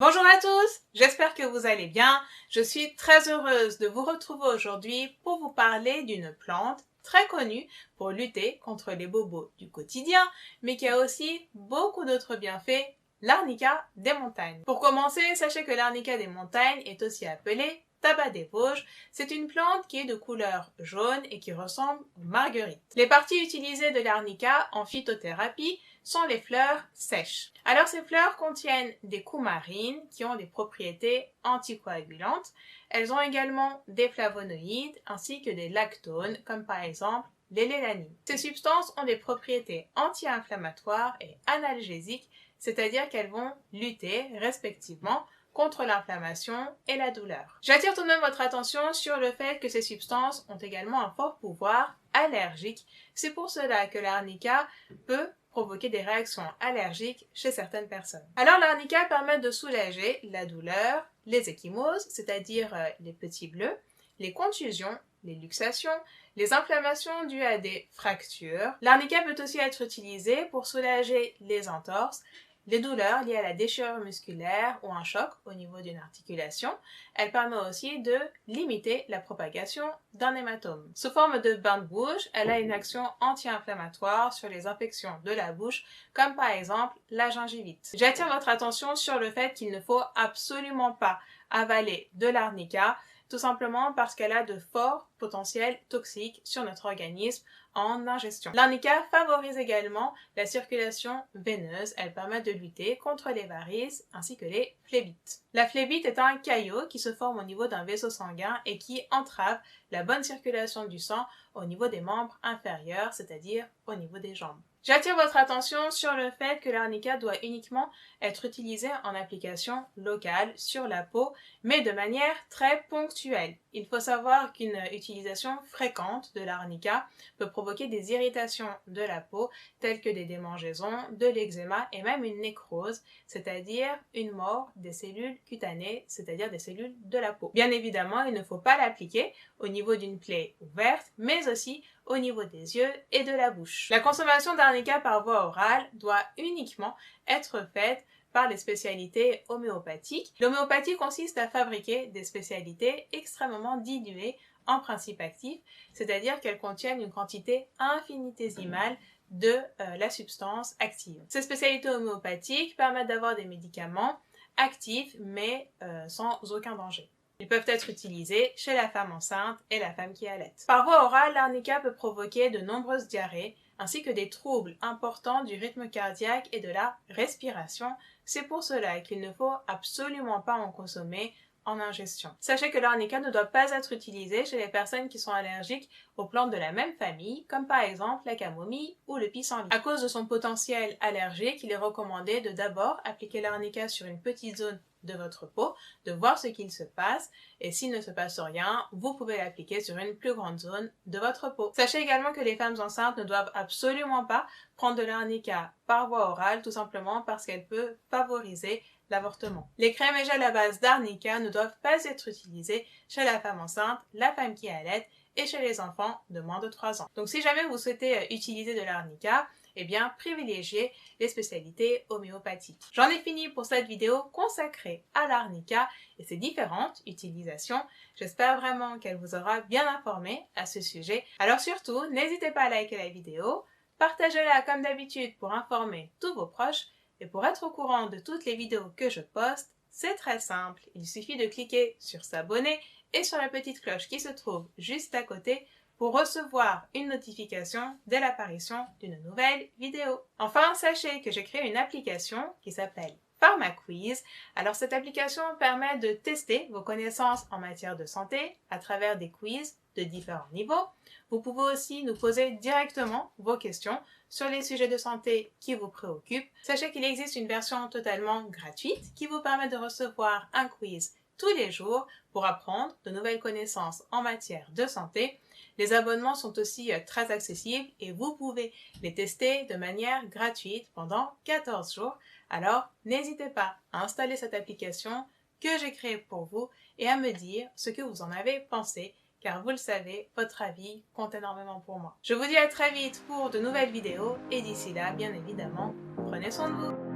Bonjour à tous, j'espère que vous allez bien. Je suis très heureuse de vous retrouver aujourd'hui pour vous parler d'une plante très connue pour lutter contre les bobos du quotidien, mais qui a aussi beaucoup d'autres bienfaits, l'arnica des montagnes. Pour commencer, sachez que l'arnica des montagnes est aussi appelée tabac des Vosges. C'est une plante qui est de couleur jaune et qui ressemble aux marguerites. Les parties utilisées de l'arnica en phytothérapie sont les fleurs sèches. Alors ces fleurs contiennent des coumarines qui ont des propriétés anticoagulantes. Elles ont également des flavonoïdes ainsi que des lactones comme par exemple les lélanines. Ces substances ont des propriétés anti-inflammatoires et analgésiques, c'est-à-dire qu'elles vont lutter respectivement contre l'inflammation et la douleur. J'attire tout de même votre attention sur le fait que ces substances ont également un fort pouvoir allergique. C'est pour cela que l'arnica peut provoquer des réactions allergiques chez certaines personnes. Alors l'arnica permet de soulager la douleur, les ecchymoses, c'est-à-dire les petits bleus, les contusions, les luxations, les inflammations dues à des fractures. L'arnica peut aussi être utilisé pour soulager les entorses, les douleurs liées à la déchirure musculaire ou un choc au niveau d'une articulation. Elle permet aussi de limiter la propagation d'un hématome. Sous forme de bain de bouche, elle a une action anti-inflammatoire sur les infections de la bouche, comme par exemple la gingivite. J'attire votre attention sur le fait qu'il ne faut absolument pas avaler de l'arnica, tout simplement parce qu'elle a de forts potentiels toxiques sur notre organisme en ingestion. L'arnica favorise également la circulation veineuse. Elle permet de lutter contre les varices ainsi que les phlébites. La phlébite est un caillot qui se forme au niveau d'un vaisseau sanguin et qui entrave la bonne circulation du sang au niveau des membres inférieurs, c'est-à-dire au niveau des jambes. J'attire votre attention sur le fait que l'arnica doit uniquement être utilisé en application locale sur la peau, mais de manière très ponctuelle. Il faut savoir qu'une utilisation fréquente de l'arnica peut provoquer des irritations de la peau, telles que des démangeaisons, de l'eczéma et même une nécrose, c'est-à-dire une mort des cellules cutanées, c'est-à-dire des cellules de la peau. Bien évidemment, il ne faut pas l'appliquer au niveau d'une plaie ouverte, mais aussi au niveau des yeux et de la bouche. La consommation d'arnica par voie orale doit uniquement être faite par les spécialités homéopathiques. L'homéopathie consiste à fabriquer des spécialités extrêmement diluées en principe actif, c'est-à-dire qu'elles contiennent une quantité infinitésimale de la substance active. Ces spécialités homéopathiques permettent d'avoir des médicaments actifs mais sans aucun danger. Ils peuvent être utilisés chez la femme enceinte et la femme qui allait. Par voie orale, l'arnica peut provoquer de nombreuses diarrhées ainsi que des troubles importants du rythme cardiaque et de la respiration. C'est pour cela qu'il ne faut absolument pas en consommer en ingestion. Sachez que l'arnica ne doit pas être utilisé chez les personnes qui sont allergiques aux plantes de la même famille, comme par exemple la camomille ou le pissenlit. À cause de son potentiel allergique, il est recommandé de d'abord appliquer l'arnica sur une petite zone de votre peau, de voir ce qu'il se passe, et s'il ne se passe rien, vous pouvez l'appliquer sur une plus grande zone de votre peau. Sachez également que les femmes enceintes ne doivent absolument pas prendre de l'arnica par voie orale, tout simplement parce qu'elle peut favoriser l'avortement. Les crèmes et gels à base d'arnica ne doivent pas être utilisés chez la femme enceinte, la femme qui allait et chez les enfants de moins de 3 ans. Donc si jamais vous souhaitez utiliser de l'arnica, eh bien privilégiez les spécialités homéopathiques. J'en ai fini pour cette vidéo consacrée à l'arnica et ses différentes utilisations. J'espère vraiment qu'elle vous aura bien informé à ce sujet. Alors surtout, n'hésitez pas à liker la vidéo, partagez-la comme d'habitude pour informer tous vos proches. Et pour être au courant de toutes les vidéos que je poste, c'est très simple. Il suffit de cliquer sur s'abonner et sur la petite cloche qui se trouve juste à côté pour recevoir une notification dès l'apparition d'une nouvelle vidéo. Enfin, sachez que j'ai créé une application qui s'appelle PharmaQuiz. Alors cette application permet de tester vos connaissances en matière de santé à travers des quiz de différents niveaux. Vous pouvez aussi nous poser directement vos questions sur les sujets de santé qui vous préoccupent. Sachez qu'il existe une version totalement gratuite qui vous permet de recevoir un quiz tous les jours pour apprendre de nouvelles connaissances en matière de santé. Les abonnements sont aussi très accessibles et vous pouvez les tester de manière gratuite pendant 14 jours. Alors, n'hésitez pas à installer cette application que j'ai créée pour vous et à me dire ce que vous en avez pensé, car vous le savez, votre avis compte énormément pour moi. Je vous dis à très vite pour de nouvelles vidéos et d'ici là, bien évidemment, prenez soin de vous.